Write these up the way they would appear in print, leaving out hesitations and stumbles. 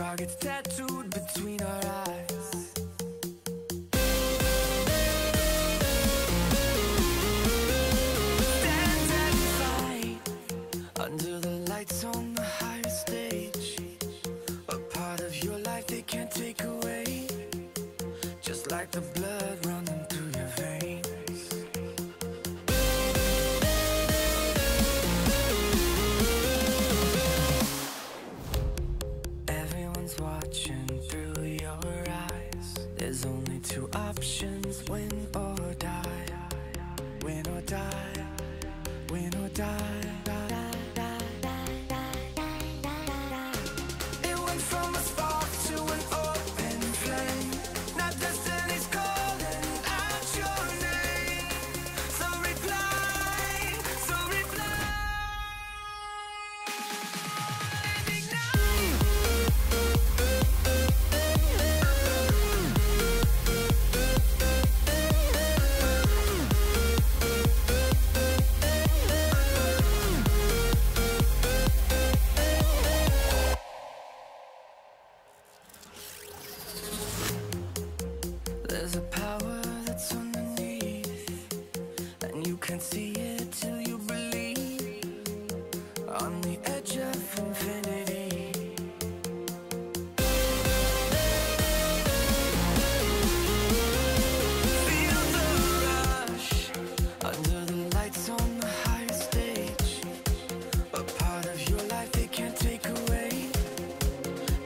targets tattooed between our eyes. Stand and fight under the lights on the higher stage. A part of your life they can't take away, just like the blood running through your veins. Everyone's watching through your eyes. There's only two options, win or die. Win or die. Win or die. It went from a spark to an open flame. Now destiny's calling out your name. So reply, so reply. And ignite. There's a power that's underneath, and you can't see it till you believe. On the edge of infinity, feel the rush under the lights on the higher stage. A part of your life they can't take away,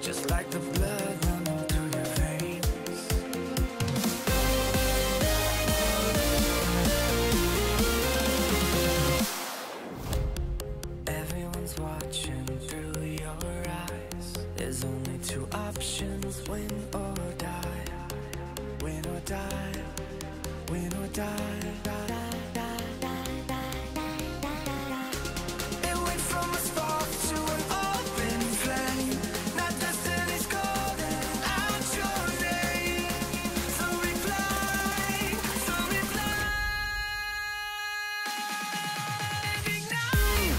just like the blood running through your veins. Everyone's watching through your eyes. There's only two options, win or die. Win or die. Win or die. It went from a spark to an open flame. Now destiny's calling out your name. So reply, so reply. And ignite.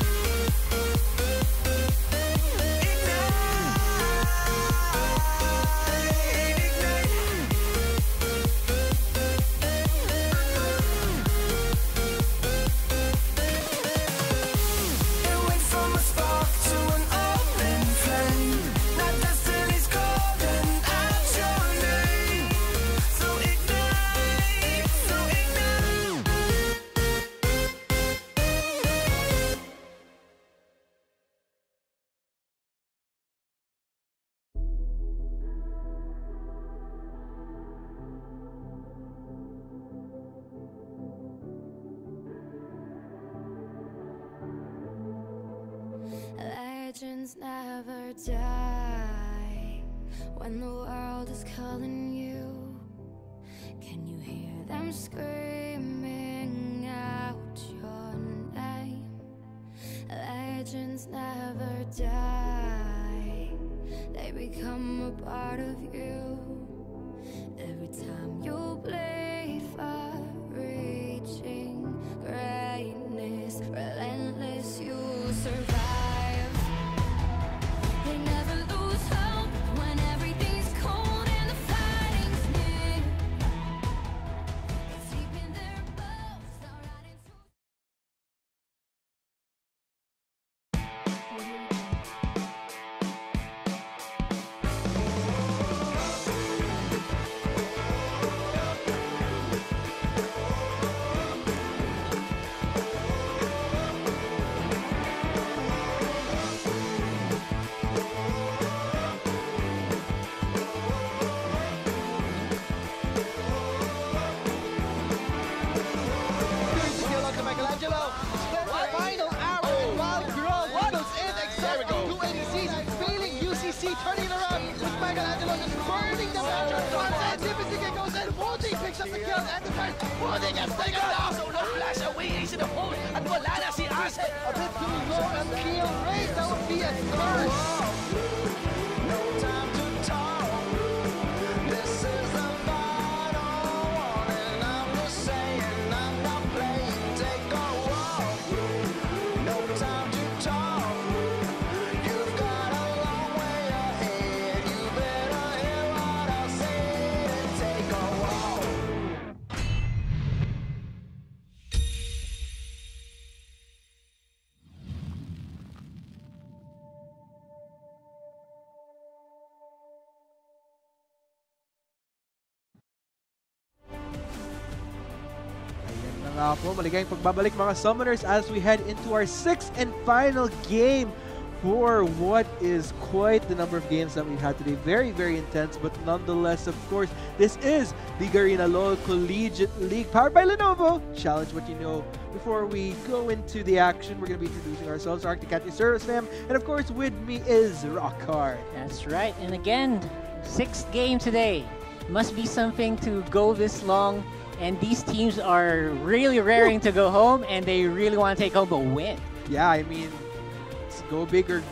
It went from a spark to an open flame. Now destiny's calling out your name. So ignite, so ignite. Legends never die when the world is calling you. Can you hear them screaming out your name? Legends never die, they become a part of you. Every time you bleed for reaching greatness, relentless, you survive. They never lose hope when everything's cold and the fighting's near. They sleep in their boats, they'll ride into. Final arrow in wild growth. Goes in exactly 286. Failing UCC, turning it around with Michelangelo just burning the match. And Tippeticket goes in. Wondy picks up the kill at the time. Wondy gets taken down. So no flash away into the hole. And Volana si Arce. A bit too low and Cleo Ray. That would be a first. No time to talk. This is the final one, and I'm just saying I'm not playing. Take a walk. No time to talk. You've got a long way ahead. You maligayang pagbabalik mga Summoners as we head into our 6th and final game for what is quite the number of games that we've had today. Very, very intense, but nonetheless, of course, this is the Garena LOL Collegiate League powered by Lenovo. Challenge what you know. Before we go into the action, we're going to be introducing ourselves, Arctic Cat, your service fam, and of course, with me is Rockhard. That's right, and again, 6th game today. Must be something to go this long, and these teams are really raring to go home, and they really want to take home a win. Yeah, I mean, go big or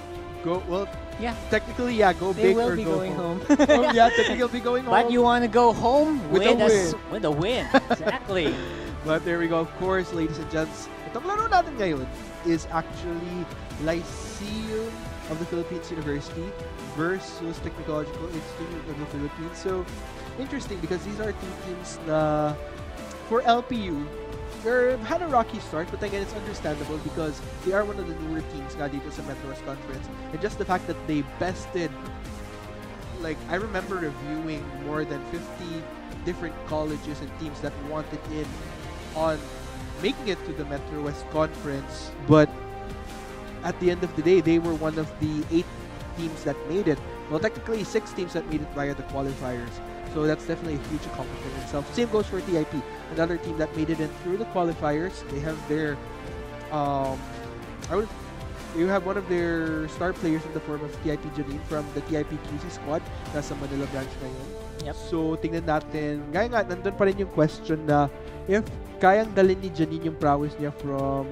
go, well, yeah. Technically, yeah, go big or go home. They will be going home. Oh, yeah, technically they'll be going home. But you want to go home with a win. With a win, exactly. But there we go, of course, ladies and gents. Itong laro natin ngayon is actually Lyceum of the Philippines University versus Technological Institute of the Philippines. So, interesting because these are two teams na for LPU, they've had a rocky start, but again, it's understandable because they are one of the newer teams nga dito sa Metro West Conference. And just the fact that they bested, like, I remember reviewing more than 50 different colleges and teams that wanted in on making it to the Metro West Conference, but at the end of the day, they were one of the 8 teams that made it. Well, technically 6 teams that made it via the qualifiers. So that's definitely a huge accomplishment in itself. Same goes for TIP, another team that made it in through the qualifiers. They have their, you have one of their star players in the form of TIP Janine from the TIP QC squad. Nasa Manila branch na yun. Yep. So tingnan natin. Gaya nga, nandun pa rin yung question na if kayang dalhin ni Janine yung prowess niya from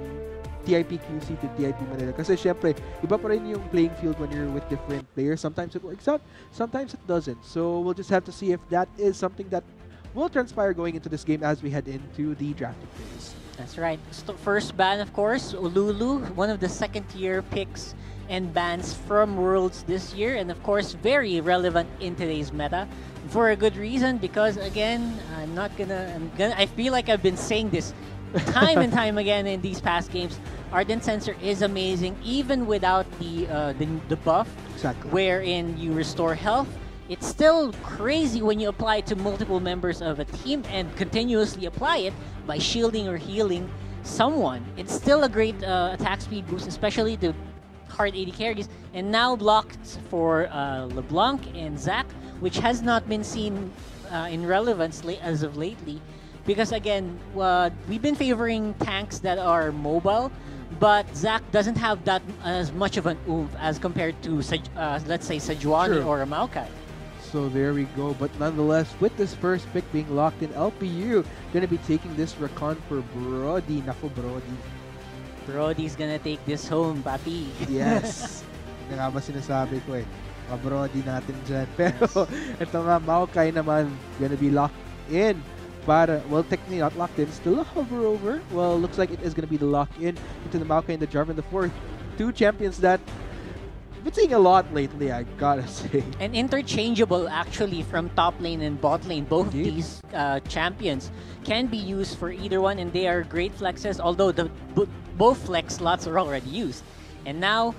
TIP QC to TIP Manila. Kasi syempre, iba pa rin yung playing field when you're with different players. Sometimes it works out, sometimes it doesn't. So we'll just have to see if that is something that will transpire going into this game as we head into the drafting phase. That's right. First ban, of course, Ululu, one of the second-tier picks and bans from Worlds this year, and of course, very relevant in today's meta. For a good reason, because again, I feel like I've been saying this time and time again in these past games. Ardent Sensor is amazing, even without the buff, exactly, wherein you restore health. It's still crazy when you apply it to multiple members of a team and continuously apply it by shielding or healing someone. It's still a great attack speed boost, especially the hard 80 carries. And now blocked for LeBlanc and Zac, which has not been seen in relevance as of lately. Because again, we've been favoring tanks that are mobile, but Zac doesn't have that as much of an oomph as compared to, let's say, Sejuani or a Maokai. So there we go. But nonetheless, with this first pick being locked in, LPU going to be taking this Recon for Brody. Nako, Brody. Brody's gonna take this home, papi. Yes. Hindi nga ba sinasabi ko eh. Mga Brody natin dyan. Pero ito nga, Maokai naman gonna be locked in. Para, well, technically not locked in, still a hover over. Well, looks like it is going to be the lock-in into the Maokai and the Jarvan the fourth. Two champions that I've been seeing a lot lately, I gotta say. And interchangeable, actually, from top lane and bot lane. Both these champions can be used for either one, and they are great flexes, although both flex slots are already used. And now,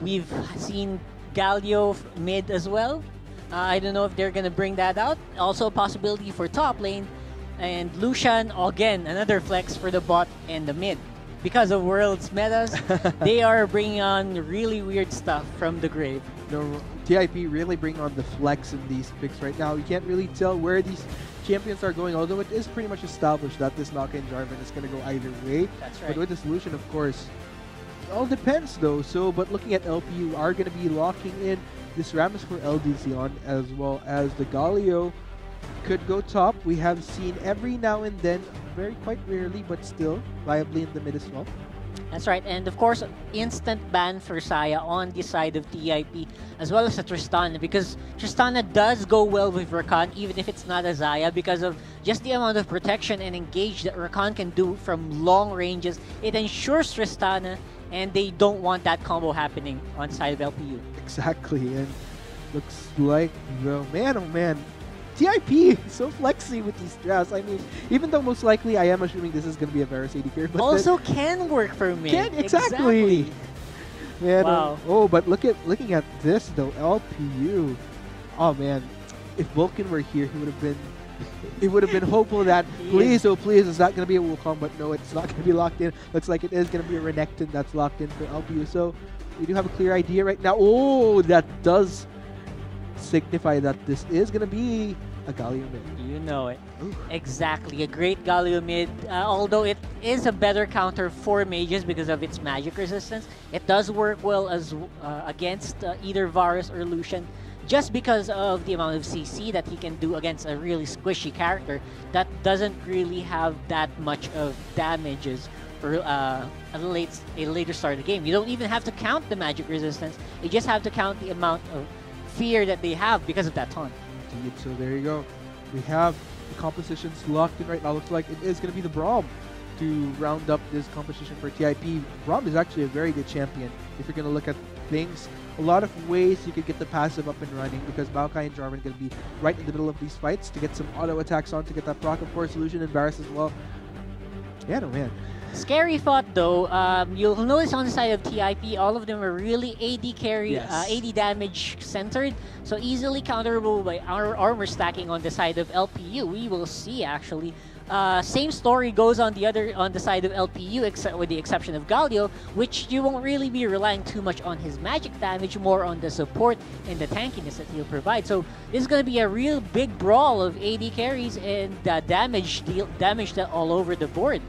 we've seen Galio mid as well. I don't know if they're going to bring that out. Also a possibility for top lane. And Lucian, again, another flex for the bot and the mid. Because of World's metas, they are bringing on really weird stuff from the grave. No, TIP really bring on the flex in these picks right now. You can't really tell where these champions are going, although it is pretty much established that this Maokai and Jarvan is going to go either way. That's right. But with the solution, of course, it all depends though. So, but looking at LPU, are going to be locking in this Rammus for LD Zion, as well as the Galio could go top. We have seen every now and then, quite rarely, but still viably in the mid as well. That's right, and of course, instant ban for Saya on the side of TIP, as well as a Tristana, because Tristana does go well with Rakan, even if it's not a Zaya, because of just the amount of protection and engage that Rakan can do from long ranges. It ensures Tristana, and they don't want that combo happening on the side of LPU. Exactly, and looks like the man, oh man, TIP so flexy with these drafts. I mean, even though most likely I am assuming this is going to be a Varus AD carry, but also can work for me. Exactly. Man, wow. Oh, but looking at this though, LPU. Oh man, if Vulcan were here, he would have been it would have been hopeful that please, oh please, it's not going to be a Wukong, but no, it's not going to be locked in. Looks like it is going to be a Renekton that's locked in for LPU. So we do have a clear idea right now. Oh, that does signify that this is going to be a Galio mid. You know it. Ooh. Exactly. A great Galio mid. Although it is a better counter for mages because of its magic resistance, it does work well as against either Varus or Lucian, just because of the amount of CC that he can do against a really squishy character that doesn't really have that much of damages for a later start of the game. You don't even have to count the magic resistance. You just have to count the amount of fear that they have because of that taunt. Indeed. So there you go. We have the compositions locked in right now. Looks like it is going to be the Braum to round up this competition for TIP. Braum is actually a very good champion if you're going to look at things. A lot of ways you could get the passive up and running because Maokai and Jarvan are going to be right in the middle of these fights to get some auto attacks on, to get that proc, of course, Lucian and Varus as well. Yeah, no man. Scary thought though, you'll notice on the side of TIP, all of them are really AD carry, Yes. AD damage centered, so easily counterable by our armor stacking on the side of LPU. We will see actually. Same story goes on the side of LPU, except with the exception of Galio, which you won't really be relying too much on his magic damage, more on the support and the tankiness that he'll provide. So this is going to be a real big brawl of AD carries and damage that all over the board.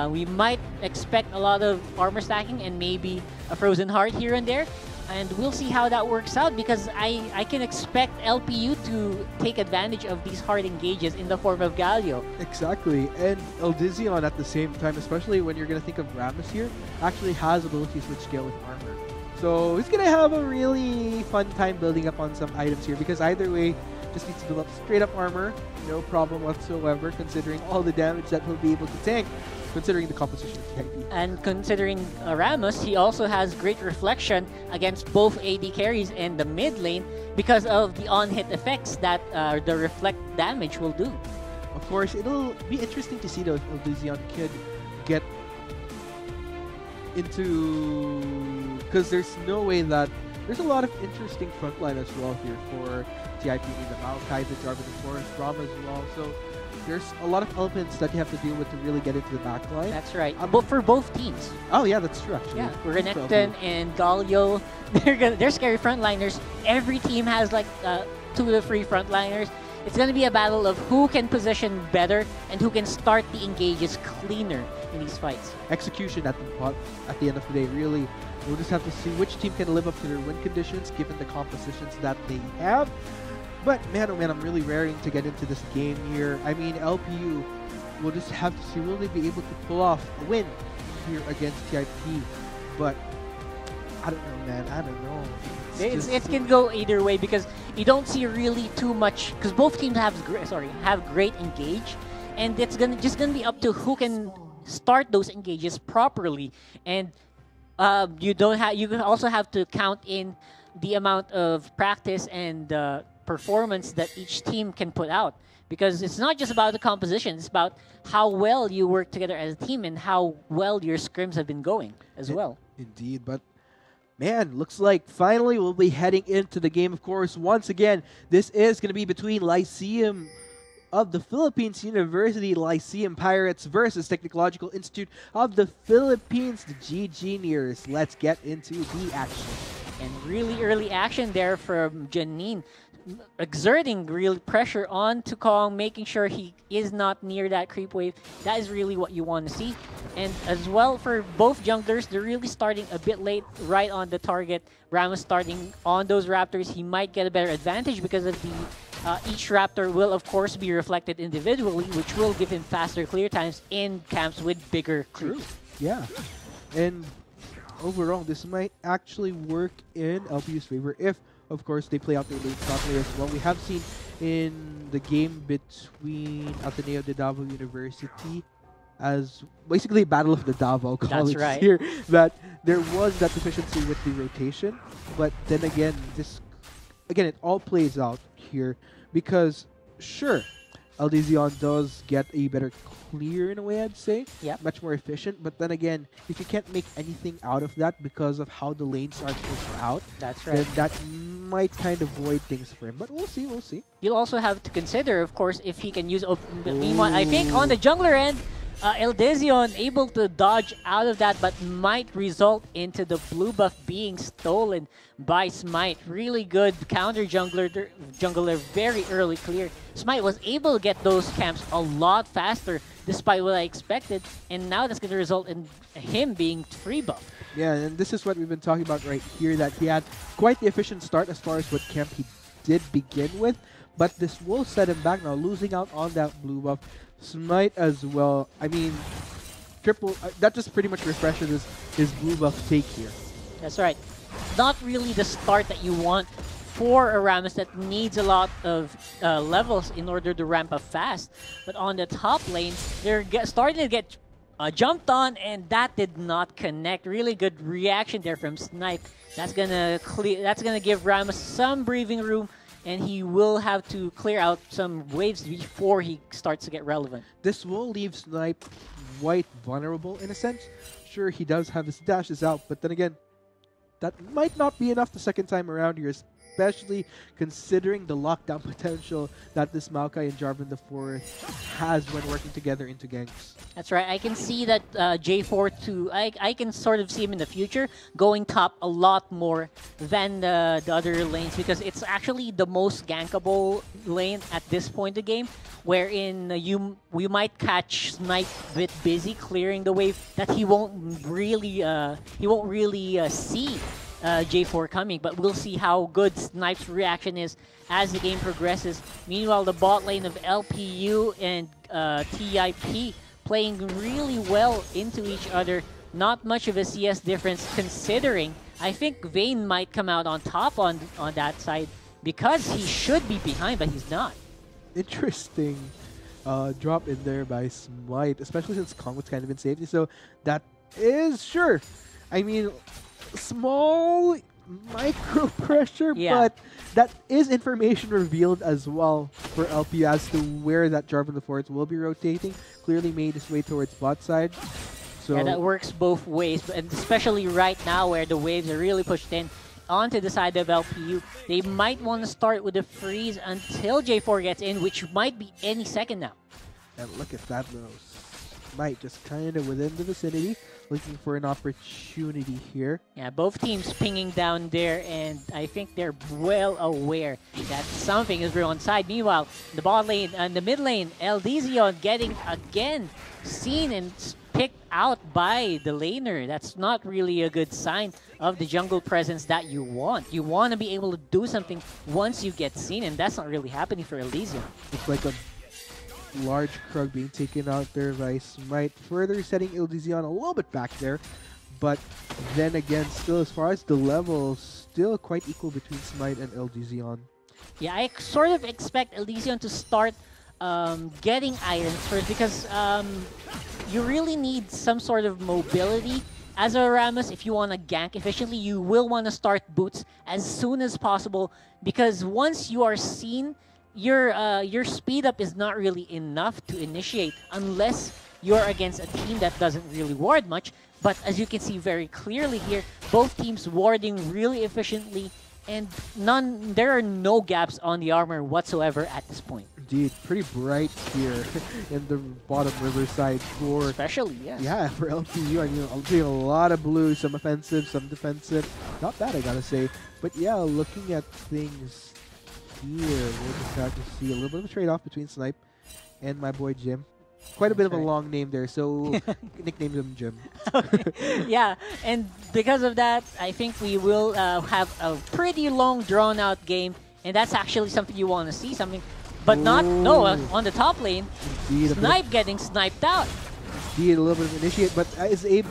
We might expect a lot of armor stacking and maybe a frozen heart here and there. And we'll see how that works out because I can expect LPU to take advantage of these hard engages in the form of Galio. Exactly. And Eldizion at the same time, especially when you're going to think of Rammus here, actually has ability switch scale with armor. So he's going to have a really fun time building up on some items here because either way, just needs to build up straight up armor, no problem whatsoever, considering all the damage that he'll be able to tank, considering the composition of TIP. And considering Rammus, he also has great reflection against both AD carries and the mid lane because of the on-hit effects that the reflect damage will do. Of course, it'll be interesting to see though if Eldizion could get into... because there's no way that... There's a lot of interesting frontline as well here for TIP, the Maokai, the Jarvan, of course, Braum as well. So there's a lot of elements that you have to deal with to really get into the backline. That's right. But for both teams. Oh yeah, that's true actually. Yeah, Renekton and Galio, they're scary frontliners. Every team has like 2 to 3 frontliners. It's going to be a battle of who can position better and who can start the engages cleaner in these fights. Execution at the end of the day, really. We'll just have to see which team can live up to their win conditions given the compositions that they have. But man, oh man, I'm really raring to get into this game here. I mean, LPU, we'll just have to see, will they be able to pull off a win here against TIP? But I don't know, man. I don't know. It can go either way because you don't see really too much because both teams have great engage, and it's just gonna be up to who can start those engages properly. And you also have to count in the amount of practice and performance that each team can put out, because it's not just about the composition, it's about how well you work together as a team and how well your scrims have been going as well. Indeed, but man, looks like finally we'll be heading into the game. Of course, once again, this is going to be between Lyceum of the Philippines University, Lyceum Pirates versus Technological Institute of the Philippines, the GGniers. Let's get into the action. And really early action there from Janine, exerting real pressure on Kong, making sure he is not near that creep wave. That is really what you want to see. And as well for both junglers, they're really starting a bit late, right on the target. Rammus starting on those Raptors. He might get a better advantage because of the each Raptor will of course be reflected individually, which will give him faster clear times in camps with bigger crews. Yeah, and overall this might actually work in LPU's favor if, of course, they play out their lane properly as well. We have seen in the game between Ateneo de Davao University, as basically a battle of the Davao colleges right. here, that there was that deficiency with the rotation. But then again, it all plays out here because, sure, Eldezion does get a better clear in a way, I'd say. Yep. Much more efficient. But then again, if you can't make anything out of that because of how the lanes are pushed out, That's then right. that might kind of void things for him. But we'll see, we'll see. You'll also have to consider, of course, if he can use. Meanwhile, I think on the jungler end, Eldezion able to dodge out of that, but might result into the blue buff being stolen by Smite. Really good counter jungler, very early clear. Smite was able to get those camps a lot faster, despite what I expected, and now that's going to result in him being free buff. Yeah, and this is what we've been talking about right here, that he had quite the efficient start as far as what camp he did begin with, but this will set him back now, losing out on that blue buff. Smite as well. I mean, that just pretty much refreshes his blue buff take here. That's right. Not really the start that you want for a Rammus that needs a lot of levels in order to ramp up fast. But on the top lane, they're starting to get jumped on, and that did not connect. Really good reaction there from Snipe. That's gonna give Rammus some breathing room, and he will have to clear out some waves before he starts to get relevant. This will leave Snipe quite vulnerable in a sense. Sure, he does have his dashes out, but then again, that might not be enough the second time around here, especially considering the lockdown potential that this Maokai and Jarvan IV has when working together into ganks. That's right. I can see that J4 too. I can sort of see him in the future going top a lot more than the other lanes, because it's actually the most gankable lane at this point of the game, wherein we might catch Snipe a bit busy clearing the wave that he won't really see J4 coming, but we'll see how good Snipe's reaction is as the game progresses. Meanwhile, the bot lane of LPU and TIP playing really well into each other. Not much of a CS difference considering. I think Vayne might come out on top on that side because he should be behind, but he's not. Interesting drop in there by Smite, especially since Kong was kind of in safety. So that is, sure, I mean, small micro pressure, Yeah. but that is information revealed as well for LPU as to where that Jarvan IV will be rotating. Clearly made his way towards bot side. So Yeah, that works both ways, and especially right now where the waves are really pushed in onto the side of LPU. They might want to start with a freeze until J4 gets in, which might be any second now. and look at that though. Smite just kind of within the vicinity, looking for an opportunity here. Yeah, both teams pinging down there, and I think they're well aware that something is real on side. Meanwhile, the bot lane and the mid lane, Eldezion getting again seen and picked out by the laner. That's not really a good sign of the jungle presence that you want. You want to be able to do something once you get seen, and that's not really happening for Eldezion. Looks like a large Krug being taken out there by Smite, further setting Eldezion a little bit back there. But then again, still as far as the levels, still quite equal between Smite and Eldezion. Yeah, I sort of expect Eldezion to start getting items first, because you really need some sort of mobility. As a Rammus, if you want to gank efficiently, you will want to start boots as soon as possible, because once you are seen, your speed up is not really enough to initiate unless you're against a team that doesn't really ward much. But as you can see very clearly here, both teams warding really efficiently, and there are no gaps on the armor whatsoever at this point. Indeed, pretty bright here in the bottom riverside for... Especially, yes. Yeah, for LPU. I mean, I'm seeing a lot of blue, some offensive, some defensive. Not bad, I gotta say. But yeah, looking at things here, we'll just have to see a little bit of a trade-off between Snipe and my boy Jim. Quite a bit of a long name there, so nicknamed him Jim. Okay. Yeah, and because of that, I think we will have a pretty long, drawn-out game, and that's actually something you want to see, but not on the top lane. Indeed, Snipe getting sniped out. Indeed, a little bit of initiate, but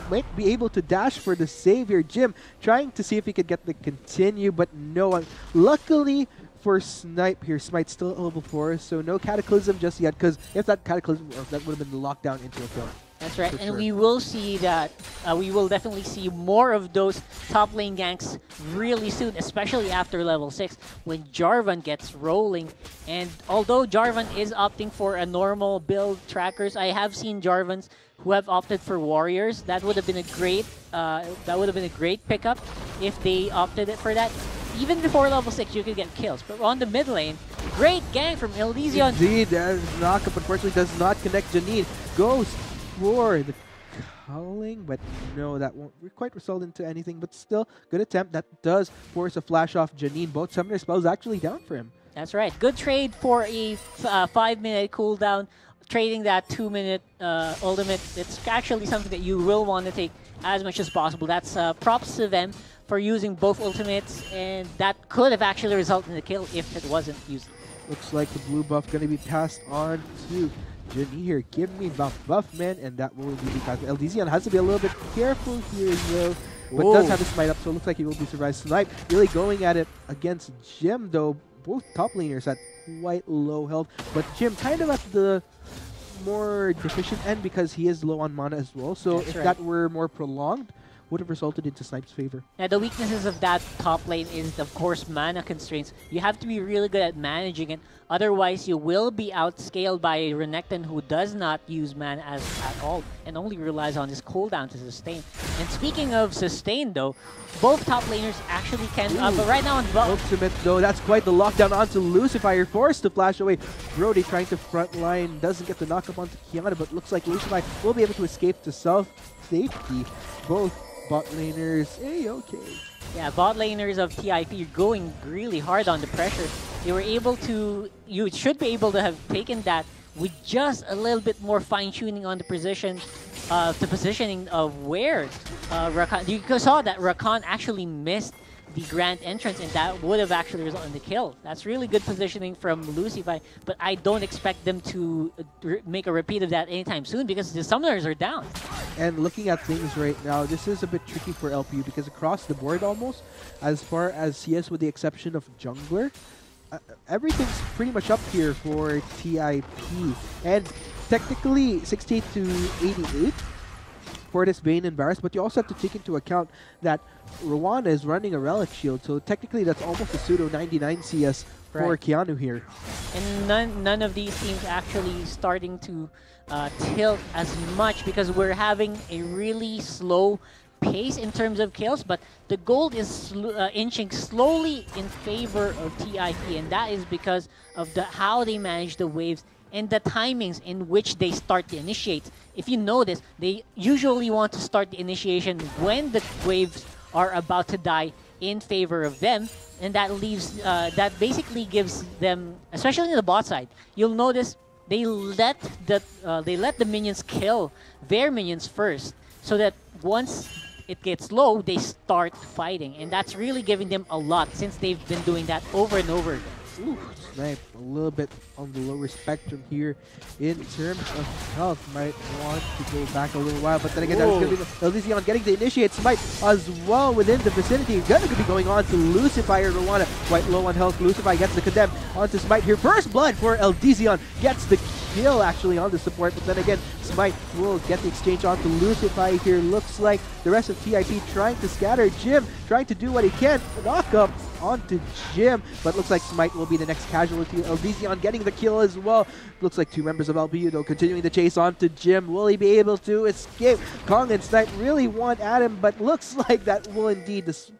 might be able to dash for the savior. Jim trying to see if he could get the continue, but no one. Luckily for Snipe here, Smite's still at level 4, so no Cataclysm just yet, because if that Cataclysm, that would have been locked down into a kill. That's right, For and sure. we will see that. We will definitely see more of those top lane ganks really soon, especially after level 6 when Jarvan gets rolling. And although Jarvan is opting for a normal build trackers, I have seen Jarvans who have opted for warriors. That would have been a great. That would have been a great pickup if they opted it for that. Even before level 6, you could get kills. But on the mid lane, great gank from Elysion. Indeed, knockup unfortunately does not connect. Janine goes for the culling, but no, that won't quite result into anything. But still, good attempt. That does force a flash off Janine. Both summoner spells actually down for him. That's right. Good trade for a 5-minute cooldown. Trading that 2-minute ultimate, it's actually something that you will want to take as much as possible. That's props to them for using both ultimates, and that could have actually resulted in a kill if it wasn't used. Looks like the blue buff going to be passed on to Janine here. Give me buff, man, and that will be passed. LDZion has to be a little bit careful here, though, but does have his smite up, so it looks like he will be survived. Snipe really going at it against Jim, though. Both top laners at quite low health, but Jim kind of at the more deficient end because he is low on mana as well. So That's if right. that were more prolonged, would have resulted into Snipe's favor. Now, the weaknesses of that top lane is, of course, mana constraints. You have to be really good at managing it. Otherwise, you will be outscaled by a Renekton who does not use mana at all and only relies on his cooldown to sustain. And speaking of sustain, though, both top laners actually can... but right now on Ultimate, though, that's quite the lockdown onto Lucifer. Forced to flash away. Brody trying to front line. Doesn't get the knockup onto Kiana, but looks like Lucifer will be able to escape to self-safety. Both bot laners, okay. Yeah, bot laners of TIP are going really hard on the pressure. They were able to... You should be able to have taken that with just a little bit more fine-tuning on the position, the positioning of where Rakan... You saw that Rakan actually missed the grand entrance, and that would have actually resulted in the kill. That's really good positioning from Lucifer, but I don't expect them to make a repeat of that anytime soon because the summoners are down. And looking at things right now, this is a bit tricky for LPU because across the board almost, as far as CS with the exception of jungler, everything's pretty much up here for TIP. And technically 68 to 88 for this Bane and Varus, but you also have to take into account that Rwana is running a Relic Shield, so technically that's almost a pseudo 99 CS for Right. Keanu here. And none of these teams actually starting to tilt as much because we're having a really slow pace in terms of kills, but the gold is inching slowly in favor of TIP, and that is because of how they manage the waves and the timings in which they start the initiates. If you notice, they usually want to start the initiation when the waves are about to die in favor of them, and that leaves that basically gives them, especially in the bot side, you'll notice they let the minions kill their minions first, so that once it gets low, they start fighting, and that's really giving them a lot since they've been doing that over and over again. Ooh, Snipe a little bit on the lower spectrum here in terms of health. Might want to go back a little while, but then again, that's going to be Elysion getting the initiate smite as well within the vicinity. Gonna be going on to Lucifer. Rwana quite low on health. Lucifer gets the condemn onto Smite here. First blood for Elysion, gets the kill actually on the support, but then again, Smite will get the exchange onto Lucifer here. Looks like the rest of TIP trying to scatter. Jim trying to do what he can. Knock up onto Jim, but looks like Smite will be the next casualty. Elysion getting the kill as well. Looks like two members of LPU though continuing the chase onto Jim. Will he be able to escape? Kong and Snipe really want at him, but looks like that will indeed it's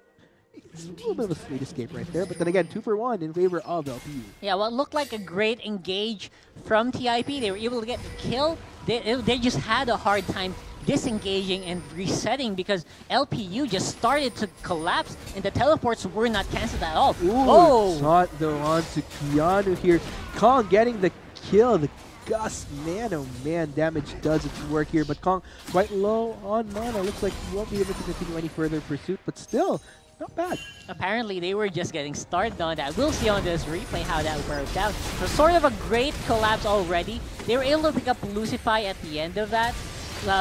a little bit of a sweet escape right there, but then again, 2 for 1 in favor of LPU. Yeah, well, it looked like a great engage from TIP. They were able to get the kill. They just had a hard time disengaging and resetting because LPU just started to collapse and the teleports were not cancelled at all. Ooh, shot though onto Keanu here. Kong getting the kill. The Gust, man, oh man, damage does its work here, but Kong quite low on mana. Looks like he won't be able to continue any further pursuit, but still, not bad. Apparently, they were just getting started on that. We'll see on this replay how that worked out. So sort of a great collapse already. They were able to pick up Lucifer at the end of that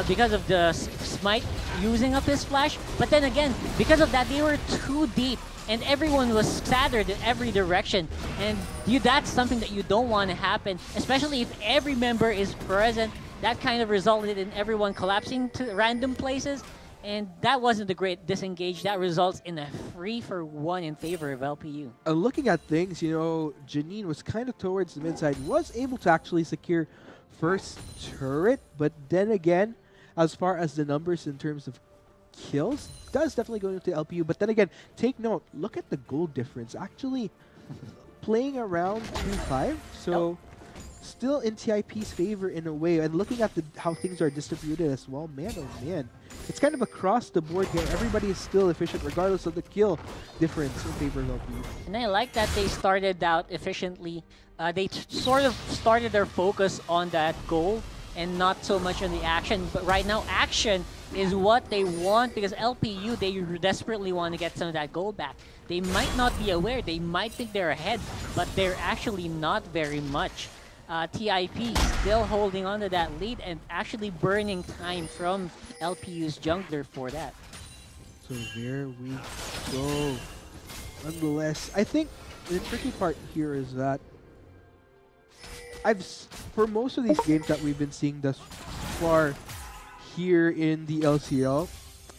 because of the Smite using up his flash. But then again, because of that, they were too deep and everyone was scattered in every direction. And that's something that you don't want to happen, especially if every member is present that kind of resulted in everyone collapsing to random places. And that wasn't a great disengage. That results in a 3-for-1 in favor of LPU. Looking at things, you know, Janine was kind of towards the mid side, was able to actually secure first turret, but then again, as far as the numbers in terms of kills, does definitely go into LPU. But then again, take note, look at the goal difference. Actually, playing around 2-5, so still in TIP's favor in a way. And looking at how things are distributed as well, man, oh man. It's kind of across the board here. Everybody is still efficient regardless of the kill difference in favor of LPU. And I like that they started out efficiently. They sort of started their focus on that goal and not so much on the action. But right now, action is what they want because LPU, they desperately want to get some of that goal back. They might not be aware. They might think they're ahead, but they're actually not very much. TIP still holding on to that lead and actually burning time from LPU's jungler for that. So there we go. Nonetheless, I think the tricky part here is that for most of these games that we've been seeing thus far here in the LCL,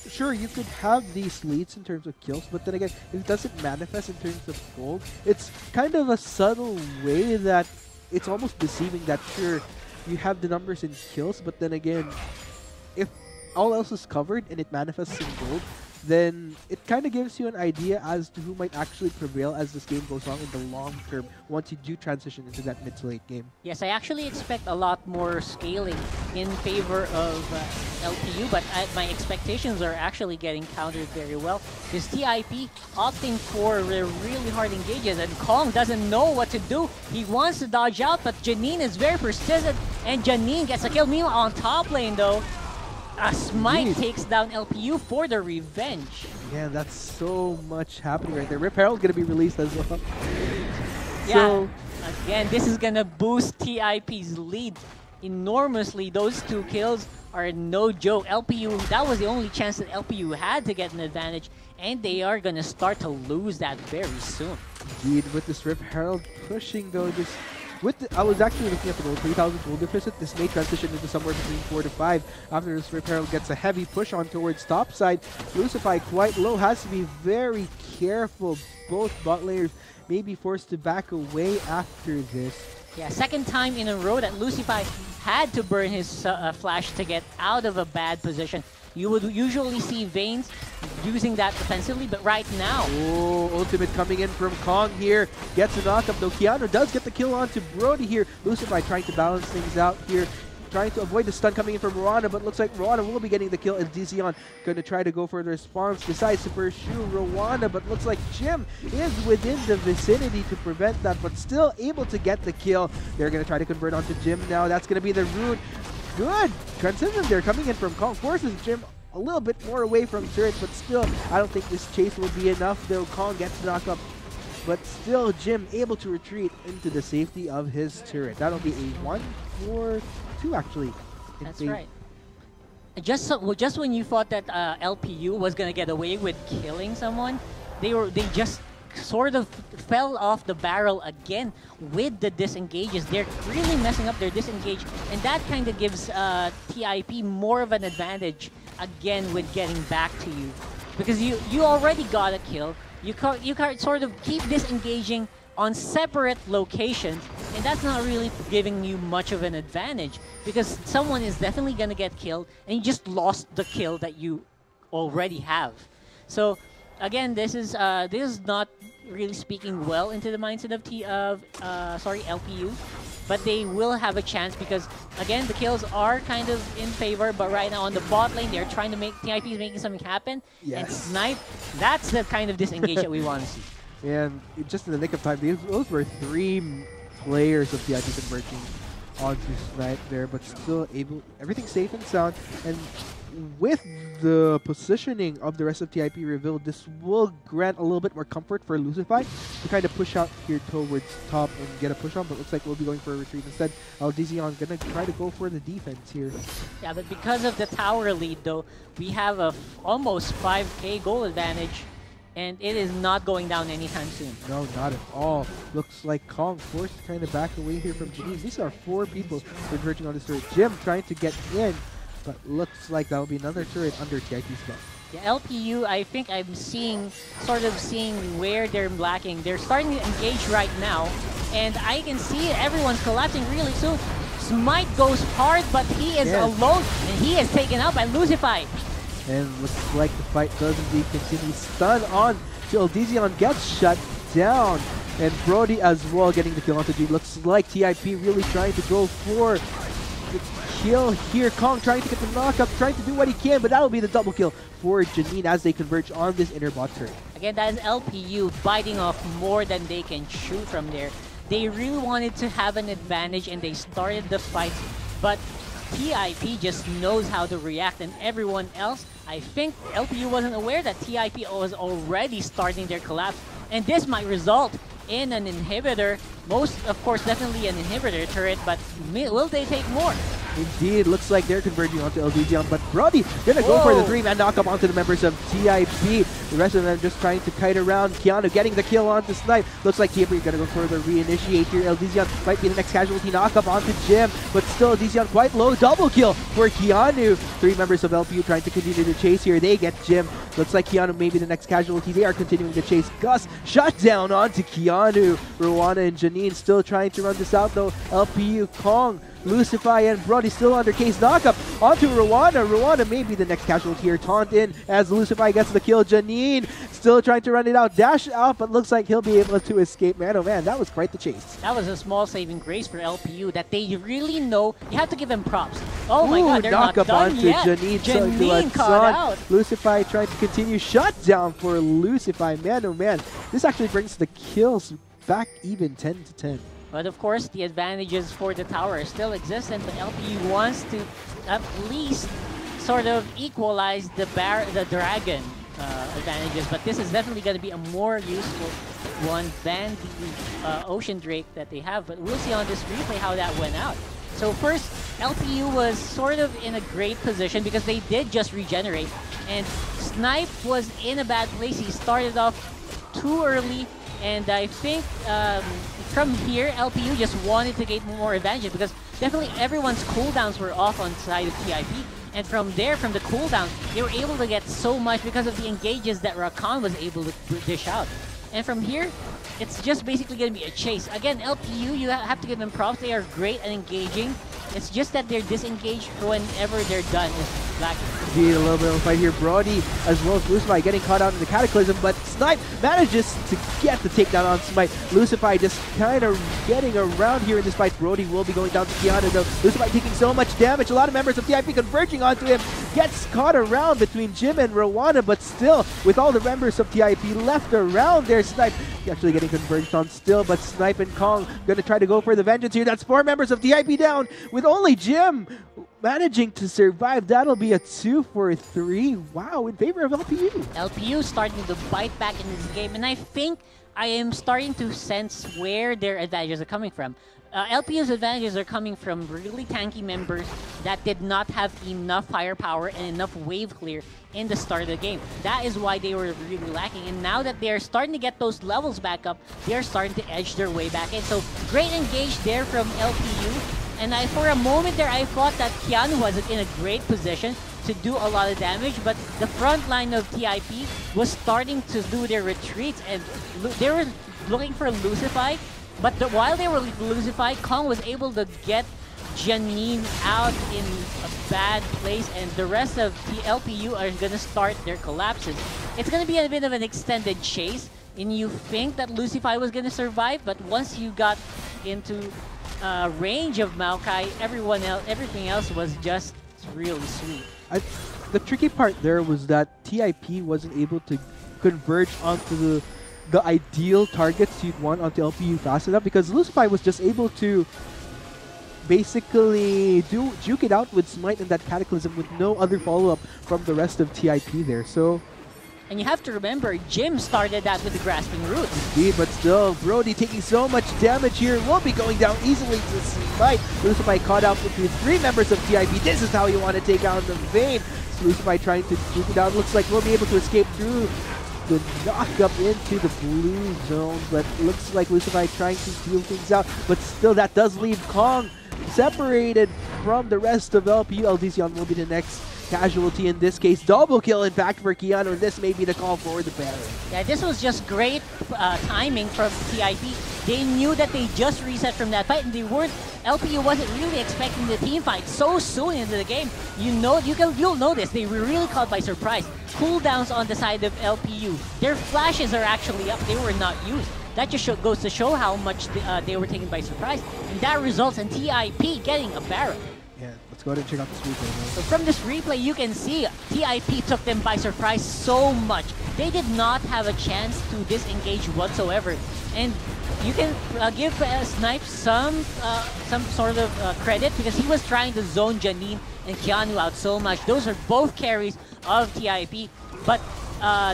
sure, you could have these leads in terms of kills, but then again, if it doesn't manifest in terms of gold, it's kind of a subtle way that it's almost deceiving that, sure, you have the numbers in kills, but then again, if all else is covered and it manifests in gold, then it kind of gives you an idea as to who might actually prevail as this game goes on in the long term once you do transition into that mid to late game. Yes, I actually expect a lot more scaling in favor of LPU, but my expectations are actually getting countered very well. Because TIP opting for the really hard engages, and Kong doesn't know what to do. He wants to dodge out, but Janine is very persistent, and Janine gets a kill. Meanwhile, on top lane though, Smite takes down LPU for the revenge. Yeah, that's so much happening right there. Rip Herald's going to be released as well. Yeah, so, again, this is going to boost TIP's lead enormously. Those 2 kills are no joke. LPU, that was the only chance that LPU had to get an advantage, and they are going to start to lose that very soon. Indeed, with this Rip Herald pushing though, just I was actually looking at the gold, 3,000 gold deficit. This may transition into somewhere between 4 to 5 after this Rip Herald gets a heavy push on towards top side. Lucify quite low, has to be very careful. Both bot layers may be forced to back away after this. Yeah, second time in a row that Lucify had to burn his flash to get out of a bad position. You would usually see Vaynes using that defensively, but right now... Oh, ultimate coming in from Kong here. Gets a knockup, though. Keanu does get the kill onto Brody here. Lucify trying to balance things out here. Trying to avoid the stun coming in from Rwanda, but looks like Rwanda will be getting the kill, and Dizion going to try to go for the response. Decides to pursue Rwanda, but looks like Jim is within the vicinity to prevent that, but still able to get the kill. They're going to try to convert onto Jim now. That's going to be the root. Good transition there coming in from Kong. Forces Jim a little bit more away from turret, but still, I don't think this chase will be enough, though. Kong gets knocked up, but still Jim able to retreat into the safety of his turret. That'll be a 1-4-2 actually. That's right. Just when you thought that LPU was gonna get away with killing someone, they just sort of fell off the barrel again with the disengages. They're really messing up their disengage, and that kind of gives TIP more of an advantage again with getting back to you, because you already got a kill. You can't sort of keep disengaging on separate locations, and that's not really giving you much of an advantage, because someone is definitely going to get killed, and you just lost the kill that you already have. So again, this is not really speaking well into the mindset of LPU, but they will have a chance because again the kills are kind of in favor. But right now on the bot lane, they're trying to make TIP is making something happen. Yes. And Snipe, that's the kind of disengage that we want to see. And just in the nick of time, those were 3 players of TIP converging onto Snipe there, but still everything safe and sound. And with the positioning of the rest of TIP revealed, this will grant a little bit more comfort for Lucify to kind of push out here towards top and get a push on, but looks like we'll be going for a retreat instead. Dizion's gonna try to go for the defense here. Yeah, but because of the tower lead though, we have a almost 5k goal advantage and it is not going down anytime soon. No, not at all. Looks like Kong forced to kind of back away here from Janine. These are 4 people converging on this turret. Jim trying to get in, but looks like that'll be another turret under TIP's belt. The LPU, I think I'm sort of seeing where they're lacking. They're starting to engage right now, and I can see everyone's collapsing really soon. Smite goes hard, but he is alone, and he is taken out by Lucify. And looks like the fight does indeed continue. Stun on till Dizion gets shut down. And Brody as well getting the kill onto G. Looks like TIP really trying to go for the kill here. Kong trying to get the knockup, trying to do what he can, but that'll be the double kill for Janine as they converge on this inner bot turret. Again, that is LPU biting off more than they can chew from there. They really wanted to have an advantage and they started the fight, but TIP just knows how to react, and everyone else, I think LPU wasn't aware that TIP was already starting their collapse, and this might result in an inhibitor. Most, of course, definitely an inhibitor turret, but will they take more? Indeed, looks like they're converging onto LDGM, but Brody gonna go for the 3-man knockup onto the members of TIP. The rest of them just trying to kite around. Keanu getting the kill onto Snipe. Looks like TIP gonna go for the reinitiate here. LDGM might be the next casualty knockup onto Jim, but still LDGM quite low. Double kill for Keanu. 3 members of LPU trying to continue to chase here. They get Jim. Looks like Keanu may be the next casualty. They are continuing to chase. Gus shut down onto Keanu. Rwana and Janine still trying to run this out though. LPU, Kong, Lucify, and Brody still under case. Knockup onto Rwana. Rwana may be the next casualty here. Taunt in as Lucify gets the kill. Janine still trying to run it out. Dash out, but looks like he'll be able to escape. Man, oh man, that was quite the chase. That was a small saving grace for LPU that they really know. You have to give them props. Oh my god, they're not done onto yet. Janine. Janine caught out. Lucify trying to continue. Shut down for Lucify. Man, oh man. This actually brings the kills back even 10 to 10. But of course, the advantages for the tower still existent, but LPU wants to at least sort of equalize the dragon advantages. But this is definitely going to be a more useful one than the Ocean Drake that they have. But we'll see on this replay how that went out. So first, LPU was sort of in a great position because they did just regenerate. And Snipe was in a bad place. He started off too early. And I think from here, LPU just wanted to get more advantage because definitely everyone's cooldowns were off on the side of TIP. And from there, from the cooldowns, they were able to get so much because of the engages that Rakan was able to dish out. And from here, it's just basically going to be a chase. Again, LPU, you have to give them props. They are great at engaging. It's just that they're disengaged whenever they're done is lacking. Indeed, a little bit of a fight here. Brody as well as Lucify getting caught out in the Cataclysm, but Snipe manages to get the takedown on Smite. Lucify just kind of getting around here in this fight. Brody will be going down to Keanu though. Lucify taking so much damage. A lot of members of TIP converging onto him. Gets caught around between Jim and Rwana, but still, with all the members of TIP left around there, Snipe actually getting converged on still, but Snipe and Kong gonna try to go for the vengeance here. That's 4 members of TIP down, with only Jim managing to survive. That'll be a 2 for 3. Wow, in favor of LPU. LPU starting to bite back in this game, and I think I am starting to sense where their advantages are coming from. LPU's advantages are coming from really tanky members that did not have enough firepower and enough wave clear in the start of the game. That is why they were really lacking. And now that they're starting to get those levels back up, they're starting to edge their way back in. So great engage there from LPU. And for a moment there, I thought that Keanu was in a great position to do a lot of damage, but the front line of TIP was starting to do their retreats, and they were looking for Lucify. But while they were Lucify, Kong was able to get Janine out in a bad place, and the rest of the LPU are going to start their collapses. It's going to be a bit of an extended chase, and you think that Lucify was going to survive, but once you got into range of Maokai, everything else was just really sweet. The tricky part there was that TIP wasn't able to converge onto the ideal targets you'd want onto LPU fast enough, because Lucify was just able to basically juke it out with Smite and that Cataclysm with no other follow-up from the rest of TIP there. So, and you have to remember, Jim started that with the Grasping Roots. Indeed, but still, Brody taking so much damage here, will be going down easily to Smite. Lucify caught out between 3 members of TIP. This is how you want to take out the Vayne. Lucify trying to juke it out. Looks like we'll be able to escape through the knock-up into the blue zone, but looks like Lucify trying to feel things out, but still that does leave Kong separated from the rest of LPU. LDCon will be the next casualty in this case. Double kill in fact for Keanu, and this may be the call for the Baron. Yeah, this was just great timing from TIP. They knew that they just reset from that fight, and they weren't. LPU wasn't really expecting the team fight so soon into the game. You'll notice they were really caught by surprise. Cooldowns on the side of LPU. Their flashes are actually up. They were not used. That just goes to show how much they were taken by surprise, and that results in TIP getting a Baron. Yeah, let's go ahead and check out this replay. So from this replay, you can see TIP took them by surprise so much. They did not have a chance to disengage whatsoever. And you can give Snipe some sort of credit because he was trying to zone Janine and Keanu out so much. Those are both carries of TIP. But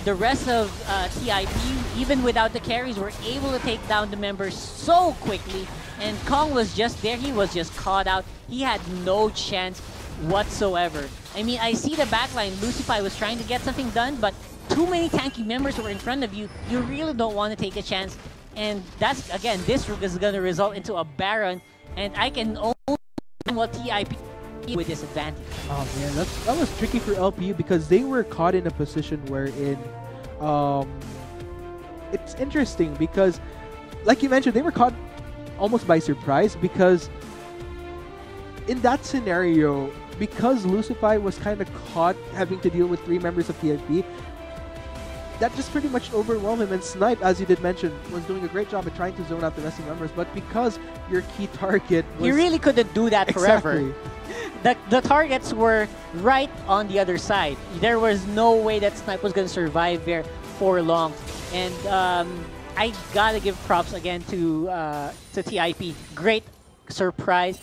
the rest of TIP, even without the carries, were able to take down the members so quickly. And Kong was just there. He was just caught out. He had no chance whatsoever. I mean, I see the backline. Lucify was trying to get something done, but too many tanky members were in front of you. You really don't want to take a chance. And that's, again, this is going to result into a Baron. And I can only what TIP with this advantage. Oh man, that was tricky for LPU because they were caught in a position wherein it's interesting because, like you mentioned, they were caught almost by surprise because in that scenario, because Lucify was kind of caught having to deal with 3 members of TIP, that just pretty much overwhelmed him. And Snipe, as you did mention, was doing a great job at trying to zone out the rest of the members, but because your key target was... You really couldn't do that forever. The targets were right on the other side. There was no way that Snipe was going to survive there for long. And I gotta give props again to TIP. Great surprise.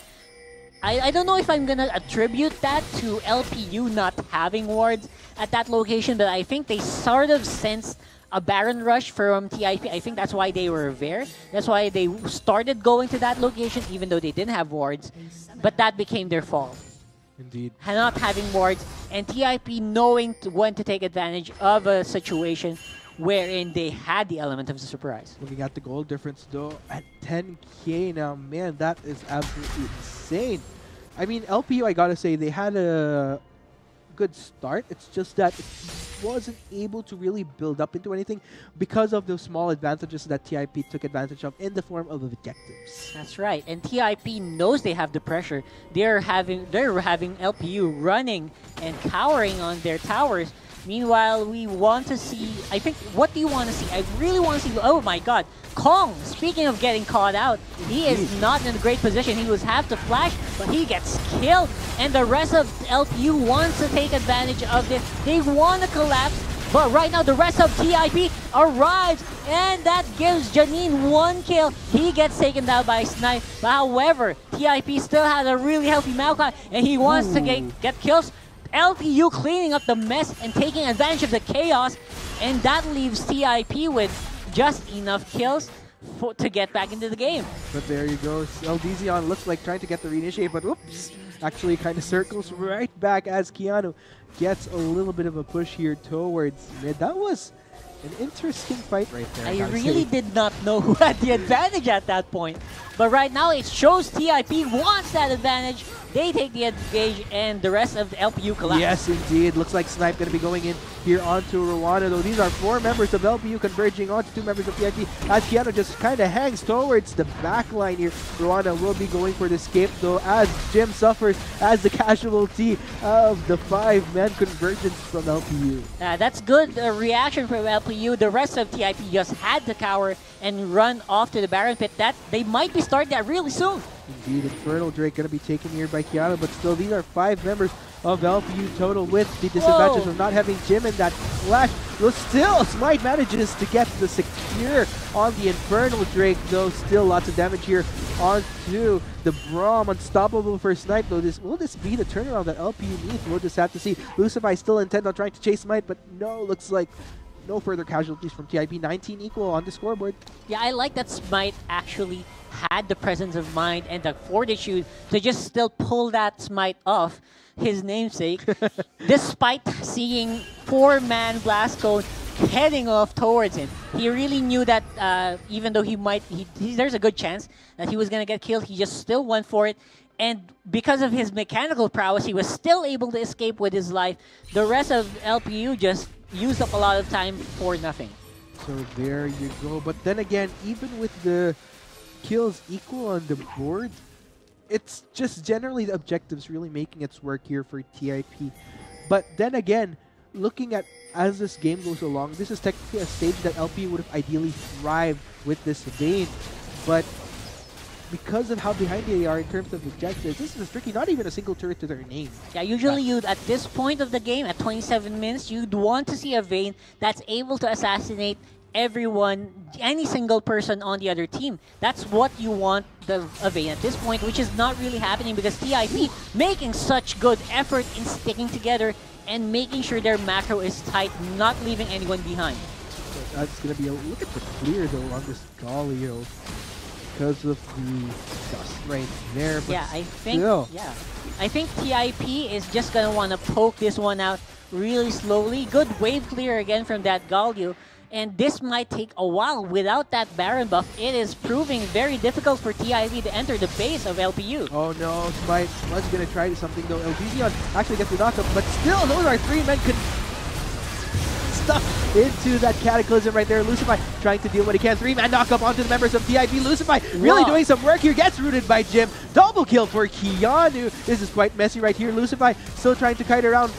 I don't know if I'm gonna attribute that to LPU not having wards at that location, but I think they sort of sensed a Baron rush from TIP. I think that's why they were there. That's why they started going to that location, even though they didn't have wards. But that became their fault. Indeed. Not having wards, and TIP knowing when to take advantage of a situation wherein they had the element of the surprise. Looking at the goal difference though, at 10k now, man, that is absolutely insane. I mean, LPU, I gotta say, they had a good start. It's just that it wasn't able to really build up into anything because of those small advantages that TIP took advantage of in the form of objectives. That's right, and TIP knows they have the pressure. They're having LPU running and cowering on their towers. Meanwhile, we want to see, I think, what do you want to see? I really want to see, oh my god, Kong, speaking of getting caught out, he is not in a great position. He was half to flash, but he gets killed. And the rest of LPU wants to take advantage of this. They want to collapse, but right now the rest of TIP arrives, and that gives Janine 1 kill. He gets taken down by Snipe. But however, TIP still has a really healthy Maokai, and he wants to get kills. LPU cleaning up the mess and taking advantage of the chaos, and that leaves TIP with just enough kills to get back into the game. But there you go. LDCon looks like trying to get the reinitiate, but oops, actually kind of circles right back as Keanu gets a little bit of a push here towards mid. That was an interesting fight right there. I really did not know who had the advantage at that point. But right now it shows TIP wants that advantage. They take the advantage, and the rest of the LPU collapse. Yes, indeed. Looks like Snipe going to be going in here onto Rwanda, though. These are 4 members of LPU converging onto 2 members of TIP as Keanu just kind of hangs towards the back line here. Rwanda will be going for the escape, though, as Jim suffers as the casualty of the 5-man convergence from LPU. That's good reaction from LPU. The rest of TIP just had to cower and run off to the Baron pit. That they might be starting that really soon. Indeed, Infernal Drake going to be taken here by Keanu, but still these are 5 members of LPU total with the disadvantage of not having Jim in that flash. Though still, Smite manages to get the secure on the Infernal Drake, though still lots of damage here onto the Braum. Unstoppable for Snipe, though. Will this be the turnaround that LPU needs? We'll just have to see. Lucify still intent on trying to chase Smite, but no, looks like no further casualties from TIP. 19 equal on the scoreboard. Yeah, I like that Smite actually had the presence of mind and the fortitude to just still pull that Smite off his namesake, despite seeing 4-man Blast Cone heading off towards him. He really knew that even though there's a good chance that he was gonna get killed, he just still went for it. And because of his mechanical prowess, he was still able to escape with his life. The rest of LPU just used up a lot of time for nothing. So there you go. But then again, even with the kills equal on the board, it's just generally the objectives really making its work here for TIP. But then again, looking at as this game goes along, this is technically a stage that LP would have ideally thrived with this Vayne. But because of how behind they are in terms of objectives, this is tricky. Not even a single turret to their name. Yeah, usually you'd at this point of the game, at 27 minutes, you'd want to see a Vayne that's able to assassinate everyone, any single person on the other team. That's what you want a Vayne at this point, which is not really happening because TIP making such good effort in sticking together and making sure their macro is tight, not leaving anyone behind. So that's going to be a look at the clear though on this Galio because of the dust right there. But yeah, I think still. yeah, I think TIP is just gonna want to poke this one out really slowly. Good wave clear again from that Galio. And this might take a while. Without that Baron buff, it is proving very difficult for TIP to enter the base of LPU. Oh no, Smite was going to try something though. LGZion actually gets the knockup, but still, those are three men stuck into that Cataclysm right there. Lucify trying to deal what he can. Three-man knockup onto the members of TIP. Lucify really doing some work here. Gets rooted by Jim. Double kill for Keanu. This is quite messy right here. Lucify still trying to kite around.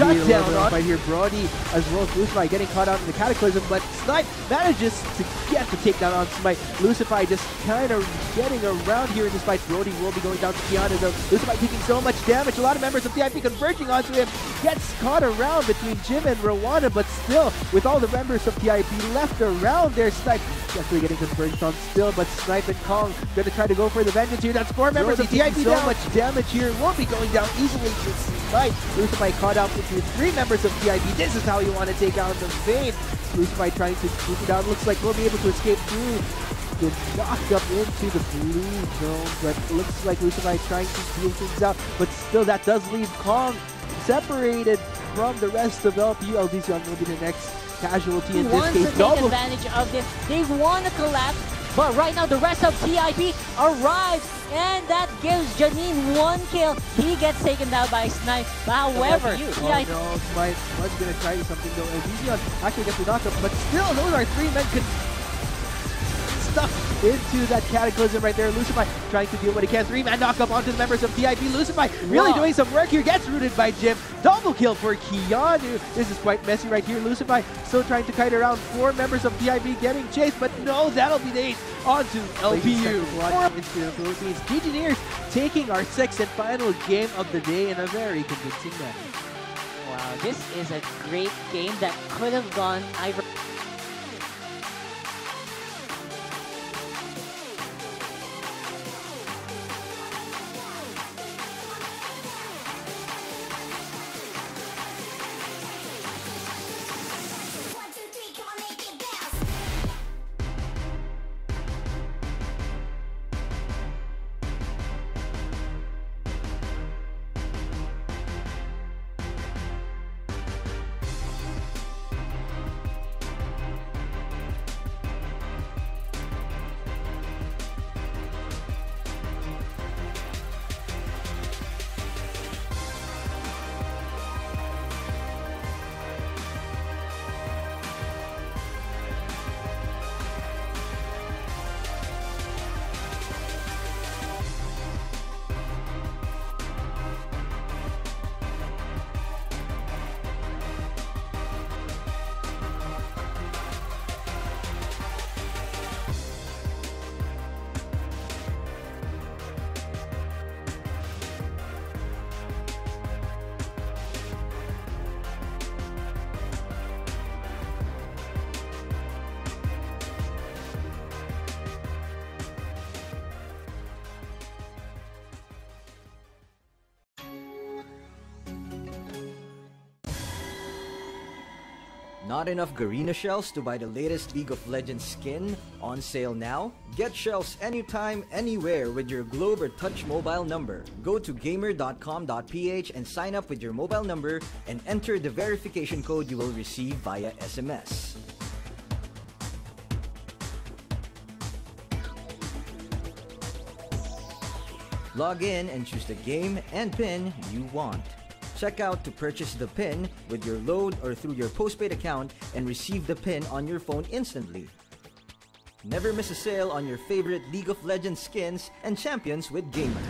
shutdown on. Right here, Brody as well as Lucify getting caught out in the Cataclysm, but Snipe manages to get the takedown on Smite. Lucify just kind of getting around here in this fight. Brody will be going down to Kiana though. Lucify taking so much damage. A lot of members of TIP converging onto him. Gets caught around between Jim and Rwanda, but still, with all the members of TIP left around there, Snipe definitely getting converged on still, but Snipe and Kong gonna try to go for the vengeance here. That's 4 members of TIP so much damage here. Won't be going down easily to Snipe. Lucify caught out between 3 members of TIP. This is how you want to take out the Vayne. Lucify trying to swoop it down. Looks like we'll be able to escape through the knocked up into the blue zone, but it looks like Lucify trying to deal things out, but still that does leave Kong separated from the rest of LPU. LDC will be the next casualty in this case. Wants to take advantage of this. They want to collapse, but right now the rest of TIP arrives, and that gives Janine 1 kill. He gets taken down by Snipe. However, TIP... no, Smite's gonna try something though. And Vision actually gets the knockup, but still those are 3 men stuck into that Cataclysm right there. Lucify trying to deal what he can. 3-man knockup onto the members of TIP. Lucify really doing some work here. Gets rooted by Jim. Double kill for Keanu. This is quite messy right here. Lucify still trying to kite around. 4 members of TIP getting chased, but no, that'll be the 8 onto LPU. Into the Philippines. Engineers taking our 6th and final game of the day in a very convincing manner. Wow, this is a great game that could have gone either... Not enough Garena shells to buy the latest League of Legends skin? On sale now? Get shells anytime, anywhere with your Globe or Touch mobile number. Go to gamer.com.ph and sign up with your mobile number and enter the verification code you will receive via SMS. Log in and choose the game and pin you want. Check out to purchase the pin with your load or through your postpaid account and receive the pin on your phone instantly. Never miss a sale on your favorite League of Legends skins and champions with Gamer.